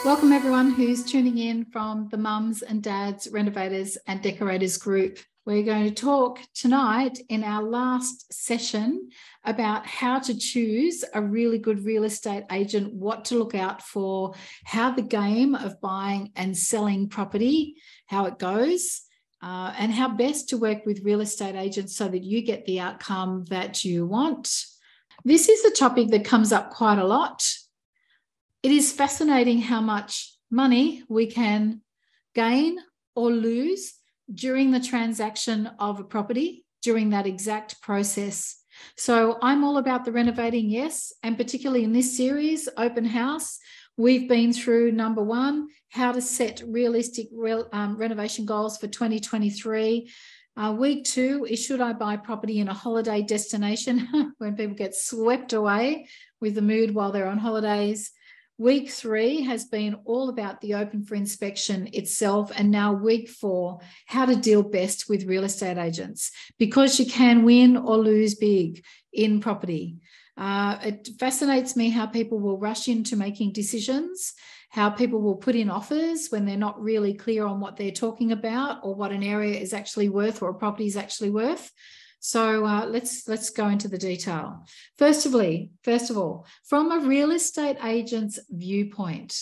Welcome everyone who's tuning in from the Mums and Dads Renovators and Decorators group. We're going to talk tonight in our last session about how to choose a really good real estate agent, what to look out for, how the game of buying and selling property, how it goes, and how best to work with real estate agents so that you get the outcome that you want. This is a topic that comes up quite a lot. It is fascinating how much money we can gain or lose during the transaction of a property, during that exact process. So I'm all about the renovating, yes, and particularly in this series, Open House, we've been through number one, how to set realistic renovation goals for 2023. Week two is should I buy property in a holiday destination when people get swept away with the mood while they're on holidays. Week three has been all about the open for inspection itself. And now week four, how to deal best with real estate agents, because you can win or lose big in property. It fascinates me how people will rush into making decisions, how people will put in offers when they're not really clear on what they're talking about or what an area is actually worth or a property is actually worth. So let's go into the detail. First of all, from a real estate agent's viewpoint,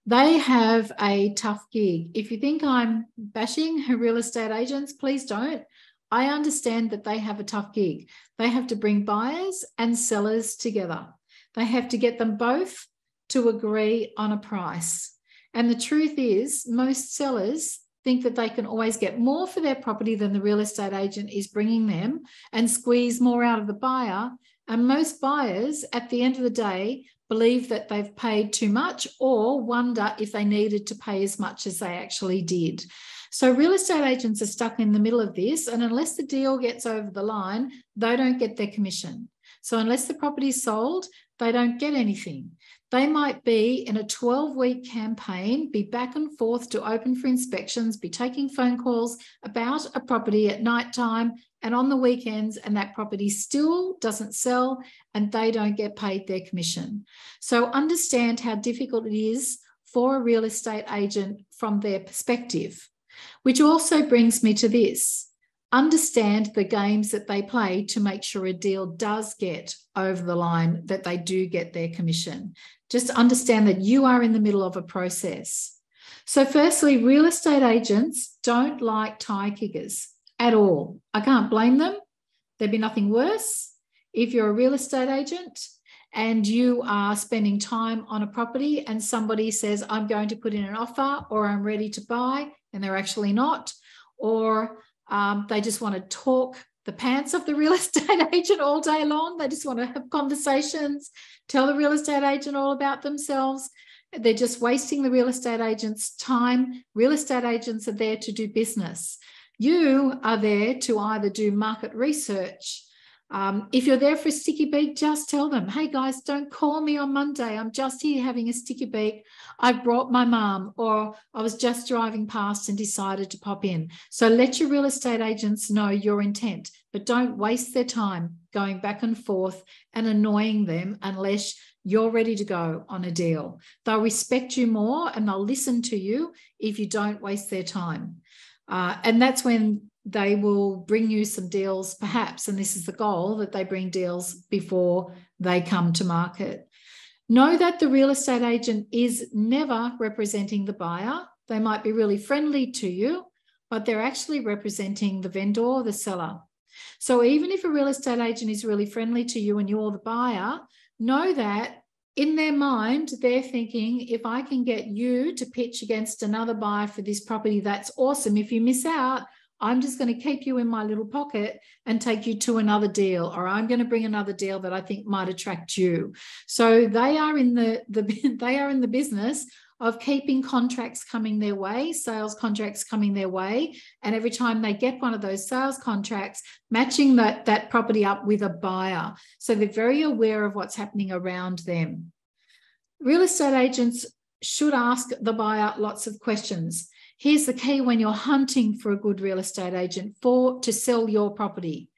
they have a tough gig. If you think I'm bashing real estate agents, please don't. I understand that they have a tough gig. They have to bring buyers and sellers together. They have to get them both to agree on a price. And the truth is, most sellers think that they can always get more for their property than the real estate agent is bringing them and squeeze more out of the buyer. And most buyers, at the end of the day, believe that they've paid too much or wonder if they needed to pay as much as they actually did. So real estate agents are stuck in the middle of this, and unless the deal gets over the line, they don't get their commission. So unless the property is sold, they don't get anything. They might be in a 12-week campaign, be back and forth to open for inspections, be taking phone calls about a property at nighttime and on the weekends, and that property still doesn't sell and they don't get paid their commission. So understand how difficult it is for a real estate agent from their perspective, which also brings me to this. Understand the games that they play to make sure a deal does get over the line, that they do get their commission. Just understand that you are in the middle of a process. So firstly, real estate agents don't like tie kickers at all. I can't blame them. There'd be nothing worse if you're a real estate agent and you are spending time on a property and somebody says, I'm going to put in an offer or I'm ready to buy, and they're actually not, or they just want to talk the pants of the real estate agent all day long. They just want to have conversations, tell the real estate agent all about themselves. They're just wasting the real estate agent's time. Real estate agents are there to do business. You are there to either do market research. If you're there for a sticky beak, just tell them, hey guys, don't call me on Monday. I'm just here having a sticky beak. I brought my mum, or I was just driving past and decided to pop in. So let your real estate agents know your intent, but don't waste their time going back and forth and annoying them unless you're ready to go on a deal. They'll respect you more and they'll listen to you if you don't waste their time. And that's when they will bring you some deals, perhaps, and this is the goal, that they bring deals before they come to market. Know that the real estate agent is never representing the buyer. They might be really friendly to you, but they're actually representing the vendor or the seller. So even if a real estate agent is really friendly to you and you're the buyer, know that in their mind, they're thinking, if I can get you to pitch against another buyer for this property, that's awesome. If you miss out, I'm just going to keep you in my little pocket and take you to another deal, or I'm going to bring another deal that I think might attract you. So they are in the business of keeping contracts coming their way, sales contracts coming their way, and every time they get one of those sales contracts, matching that property up with a buyer. So they're very aware of what's happening around them. Real estate agents should ask the buyer lots of questions. Here's the key when you're hunting for a good real estate agent to sell your property.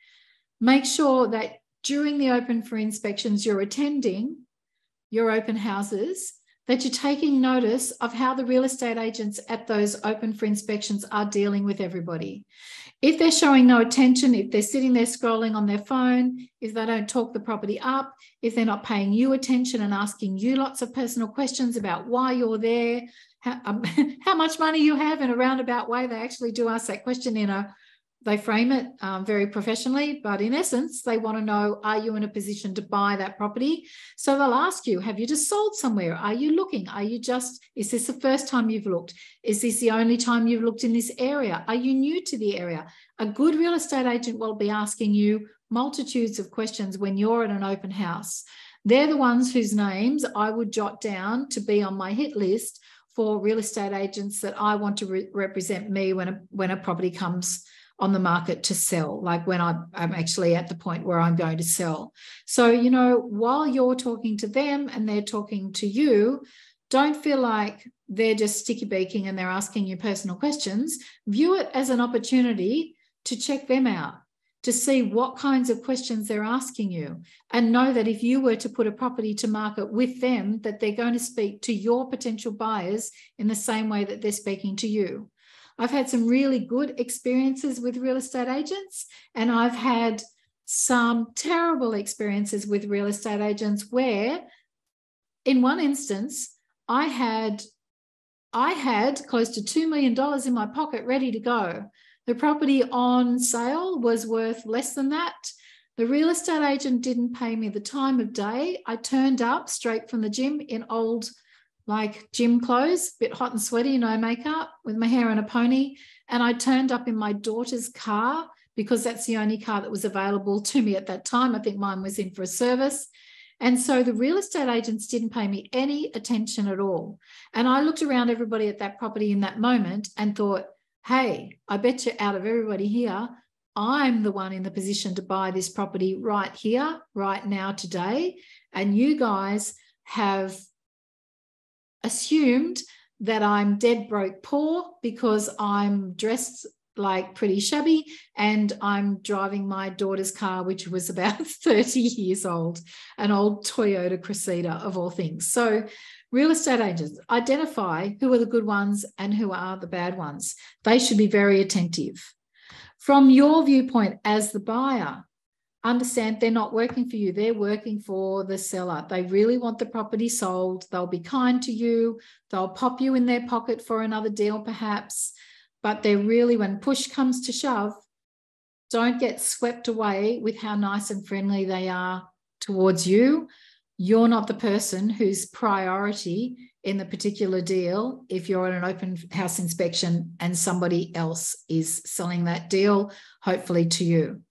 Make sure that during the open for inspections you're attending your open houses, that you're taking notice of how the real estate agents at those open for inspections are dealing with everybody. If they're showing no attention, if they're sitting there scrolling on their phone, if they don't talk the property up, if they're not paying you attention and asking you lots of personal questions about why you're there, how much money you have, in a roundabout way, they actually do ask that question they frame it very professionally, but in essence, they want to know, are you in a position to buy that property? So they'll ask you, have you just sold somewhere? Are you looking? Is this the first time you've looked? Is this the only time you've looked in this area? Are you new to the area? A good real estate agent will be asking you multitudes of questions when you're at an open house. They're the ones whose names I would jot down to be on my hit list for real estate agents that I want to represent me when a property comes on the market to sell, like when I'm actually at the point where I'm going to sell. So, while you're talking to them and they're talking to you, don't feel like they're just sticky beaking and they're asking you personal questions. View it as an opportunity to check them out, to see what kinds of questions they're asking you, and know that if you were to put a property to market with them, that they're going to speak to your potential buyers in the same way that they're speaking to you. I've had some really good experiences with real estate agents, and I've had some terrible experiences with real estate agents where, in one instance, I had close to $2 million in my pocket ready to go. The property on sale was worth less than that. The real estate agent didn't pay me the time of day. I turned up straight from the gym in old gym clothes, a bit hot and sweaty, no makeup, with my hair in a pony. And I turned up in my daughter's car because that's the only car that was available to me at that time. I think mine was in for a service. And so the real estate agents didn't pay me any attention at all. And I looked around everybody at that property in that moment and thought, hey, I bet you out of everybody here, I'm the one in the position to buy this property right here, right now, today. And you guys have assumed that I'm dead broke poor because I'm dressed like pretty shabby and I'm driving my daughter's car, which was about 30 years old, an old Toyota Cressida of all things. So real estate agents, identify who are the good ones and who are the bad ones. They should be very attentive. From your viewpoint as the buyer, understand they're not working for you. They're working for the seller. They really want the property sold. They'll be kind to you. They'll pop you in their pocket for another deal perhaps. But they're really, when push comes to shove, don't get swept away with how nice and friendly they are towards you. You're not the person whose priority in the particular deal if you're at an open house inspection and somebody else is selling that deal, hopefully to you.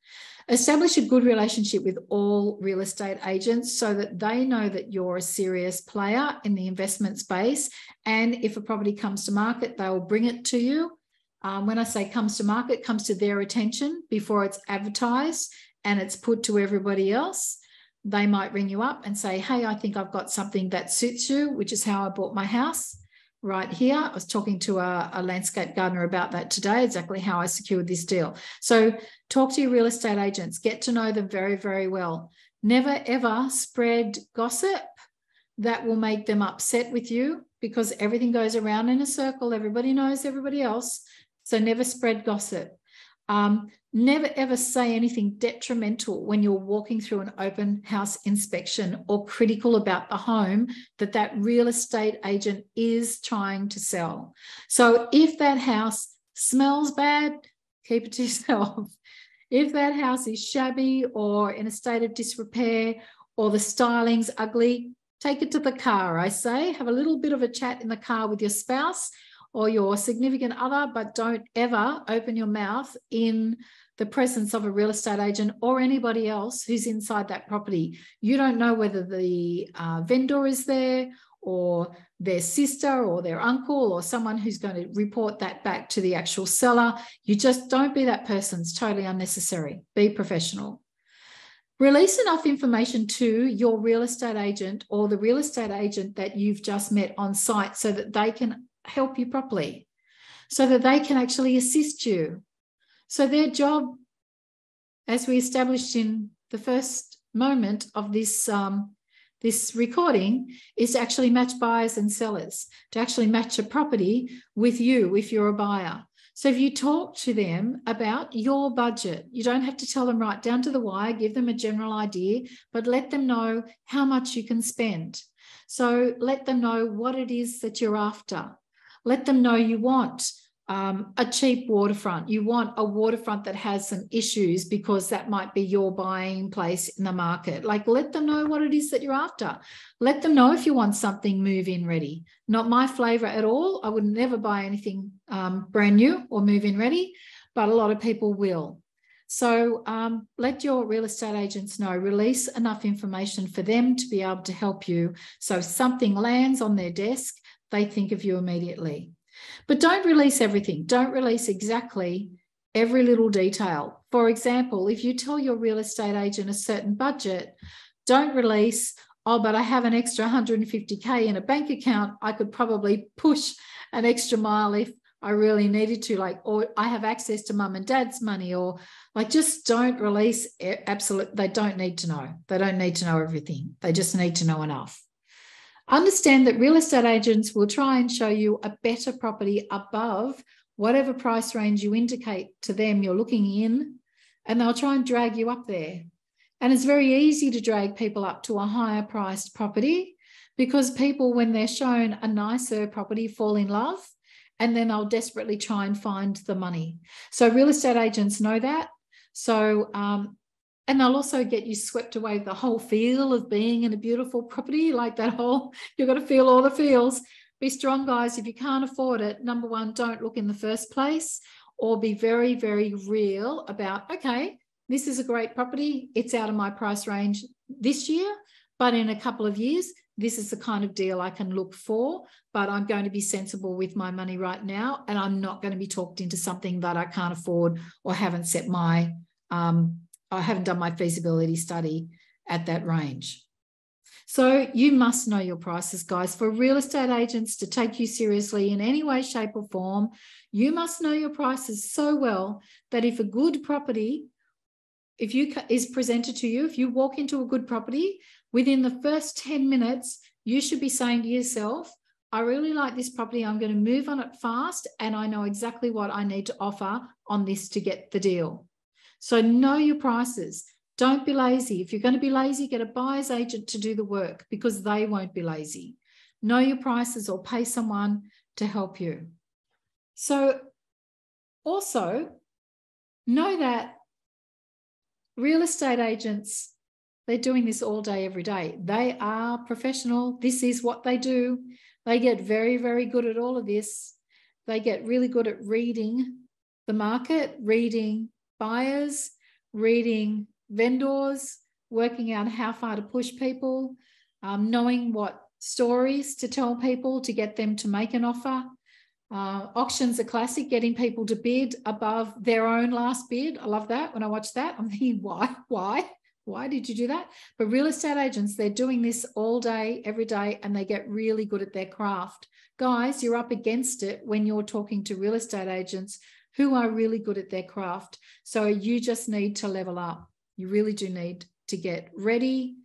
Establish a good relationship with all real estate agents so that they know that you're a serious player in the investment space. And if a property comes to market, they will bring it to you. When I say comes to market, comes to their attention before it's advertised and it's put to everybody else. They might ring you up and say, hey, I think I've got something that suits you, which is how I bought my house right here. I was talking to a landscape gardener about that today, exactly how I secured this deal. So talk to your real estate agents, get to know them very, very well. Never, ever spread gossip that will make them upset with you because everything goes around in a circle. Everybody knows everybody else. So never spread gossip. Never, ever say anything detrimental when you're walking through an open house inspection or critical about the home that real estate agent is trying to sell. So if that house smells bad, keep it to yourself. If that house is shabby or in a state of disrepair or the styling's ugly, take it to the car, I say. Have a little bit of a chat in the car with your spouse or your significant other, but don't ever open your mouth in the presence of a real estate agent or anybody else who's inside that property. You don't know whether the vendor is there or their sister or their uncle or someone who's going to report that back to the actual seller. You just don't be that person. It's totally unnecessary. Be professional. Release enough information to your real estate agent or the real estate agent that you've just met on site so that they can help you properly, so that they can actually assist you. So their job, as we established in the first moment of this this recording is to actually match buyers and sellers, to actually match a property with you if you're a buyer. So if you talk to them about your budget, you don't have to tell them right down to the wire, give them a general idea, but let them know how much you can spend. So let them know what it is that you're after. Let them know you want a cheap waterfront. You want a waterfront that has some issues because that might be your buying place in the market. Like, let them know what it is that you're after. Let them know if you want something move-in ready. Not my flavour at all. I would never buy anything brand new or move-in ready, but a lot of people will. So let your real estate agents know, release enough information for them to be able to help you. So if something lands on their desk, they think of you immediately. But don't release everything. Don't release exactly every little detail. For example, if you tell your real estate agent a certain budget, don't release, oh, but I have an extra 150K in a bank account. I could probably push an extra mile if I really needed to, like, or I have access to mum and dad's money, or like, just don't release absolute. They don't need to know. They don't need to know everything. They just need to know enough. Understand that real estate agents will try and show you a better property above whatever price range you indicate to them you're looking in, and they'll try and drag you up there. And it's very easy to drag people up to a higher priced property because people, when they're shown a nicer property, fall in love, and then they'll desperately try and find the money. So real estate agents know that. So, and they'll also get you swept away with the whole feel of being in a beautiful property, like that whole, you've got to feel all the feels. Be strong, guys. If you can't afford it, number one, don't look in the first place, or be very, very real about, okay, this is a great property. It's out of my price range this year, but in a couple of years, this is the kind of deal I can look for, but I'm going to be sensible with my money right now, and I'm not going to be talked into something that I can't afford or haven't set my, I haven't done my feasibility study at that range. So you must know your prices, guys. For real estate agents to take you seriously in any way, shape or form, you must know your prices so well that if a good property, is presented to you, if you walk into a good property, within the first 10 minutes, you should be saying to yourself, I really like this property. I'm going to move on it fast, and I know exactly what I need to offer on this to get the deal. So know your prices. Don't be lazy. If you're going to be lazy, get a buyer's agent to do the work, because they won't be lazy. Know your prices or pay someone to help you. So also know that real estate agents, they're doing this all day, every day. They are professional. This is what they do. They get very, very good at all of this. They get really good at reading the market, reading buyers, reading vendors, working out how far to push people, knowing what stories to tell people to get them to make an offer. Auctions are classic, getting people to bid above their own last bid. I love that. When I watch that, I'm thinking, why did you do that? But real estate agents, they're doing this all day, every day, and they get really good at their craft. Guys, you're up against it when you're talking to real estate agents who are really good at their craft. So you just need to level up. You really do need to get ready.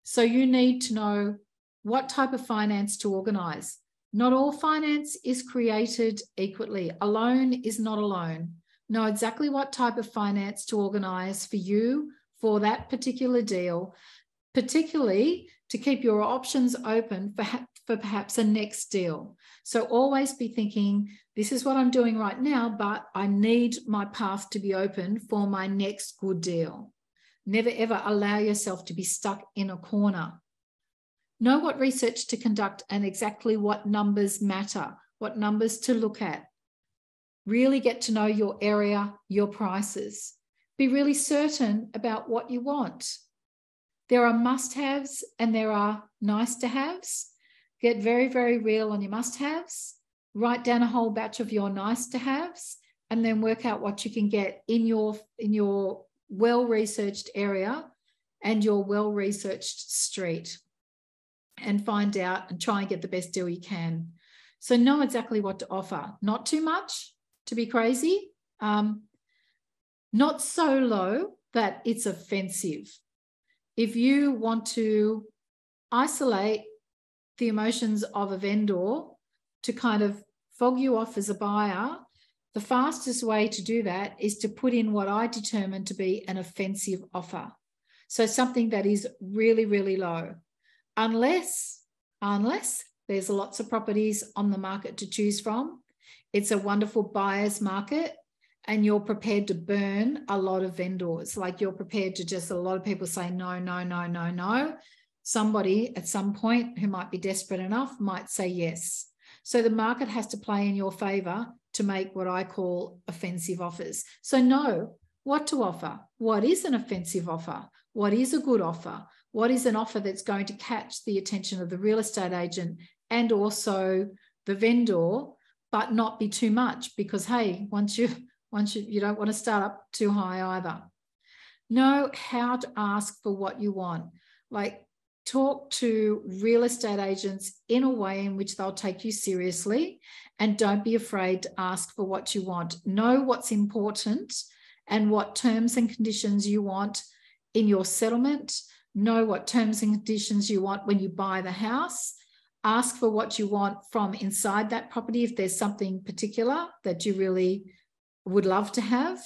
So you need to know what type of finance to organise. Not all finance is created equally. A loan is not a loan. Know exactly what type of finance to organise for you for that particular deal, particularly to keep your options open for perhaps a next deal. So always be thinking, this is what I'm doing right now, but I need my path to be open for my next good deal. Never, ever allow yourself to be stuck in a corner. Know what research to conduct and exactly what numbers matter, what numbers to look at. Really get to know your area, your prices. Be really certain about what you want. There are must-haves and there are nice-to-haves. Get very, very real on your must-haves. Write down a whole batch of your nice-to-haves, and then work out what you can get in your well-researched area and your well-researched street, and find out and try and get the best deal you can. So know exactly what to offer. Not too much to be crazy. Not so low that it's offensive. If you want to isolate the emotions of a vendor to kind of fog you off as a buyer, the fastest way to do that is to put in what I determine to be an offensive offer. So something that is really, really low. Unless there's lots of properties on the market to choose from, it's a wonderful buyer's market, and you're prepared to burn a lot of vendors. Like you're prepared to just, a lot of people say no, no, no, no, no. Somebody at some point who might be desperate enough might say yes. So the market has to play in your favor to make what I call offensive offers. So know what to offer. What is an offensive offer? What is a good offer? What is an offer that's going to catch the attention of the real estate agent and also the vendor, but not be too much? Because, hey, once you don't want to start up too high either. Know how to ask for what you want. Like, talk to real estate agents in a way in which they'll take you seriously, and don't be afraid to ask for what you want. Know what's important and what terms and conditions you want in your settlement. Know what terms and conditions you want when you buy the house. Ask for what you want from inside that property if there's something particular that you really would love to have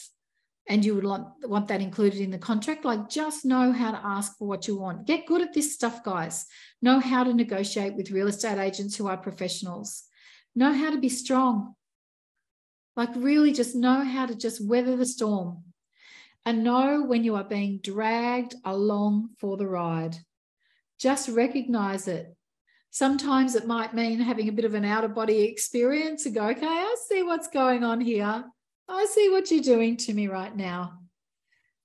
and you would want that included in the contract. Like, just know how to ask for what you want. Get good at this stuff, guys. Know how to negotiate with real estate agents who are professionals. Know how to be strong. Like, really just know how to just weather the storm, and know when you are being dragged along for the ride. Just recognize it. Sometimes it might mean having a bit of an out-of-body experience and go, okay, I see what's going on here. I see what you're doing to me right now.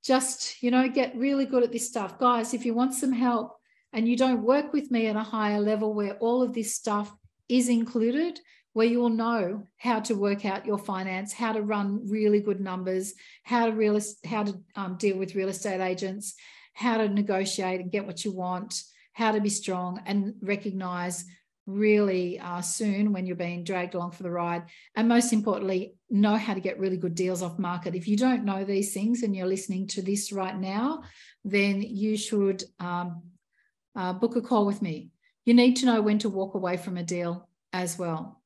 Just, get really good at this stuff. Guys, if you want some help and you don't work with me at a higher level where all of this stuff is included, where you will know how to work out your finance, how to run really good numbers, how to deal with real estate agents, how to negotiate and get what you want, how to be strong and recognize really soon when you're being dragged along for the ride, and most importantly, know how to get really good deals off market. If you don't know these things and you're listening to this right now, then you should book a call with me. You need to know when to walk away from a deal as well.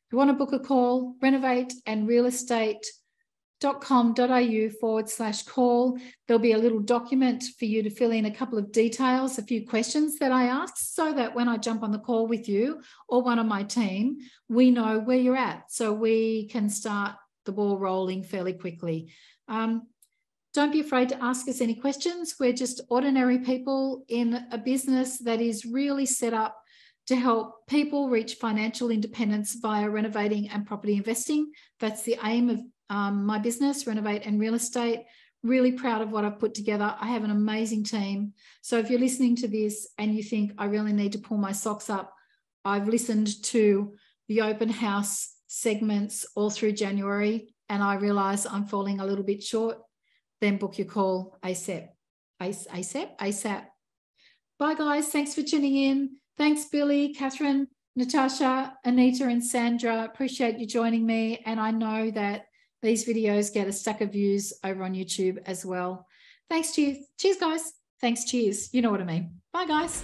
If you want to book a call, Renovate and realestate.com.au/call. There'll be a little document for you to fill in a couple of details, a few questions that I ask, so that when I jump on the call with you or one of my team, we know where you're at, so we can start the ball rolling fairly quickly. Don't be afraid to ask us any questions. We're just ordinary people in a business that is really set up to help people reach financial independence via renovating and property investing. That's the aim of my business, Renovate and Real Estate. Really proud of what I've put together. I have an amazing team. So if you're listening to this and you think I really need to pull my socks up, I've listened to the open house segments all through January and I realise I'm falling a little bit short, then book your call ASAP. ASAP. Bye guys, thanks for tuning in. Thanks Billy, Catherine, Natasha, Anita and Sandra. Appreciate you joining me, and I know that these videos get a stack of views over on YouTube as well. Thanks, cheers. Cheers, guys. Thanks, cheers. You know what I mean. Bye, guys.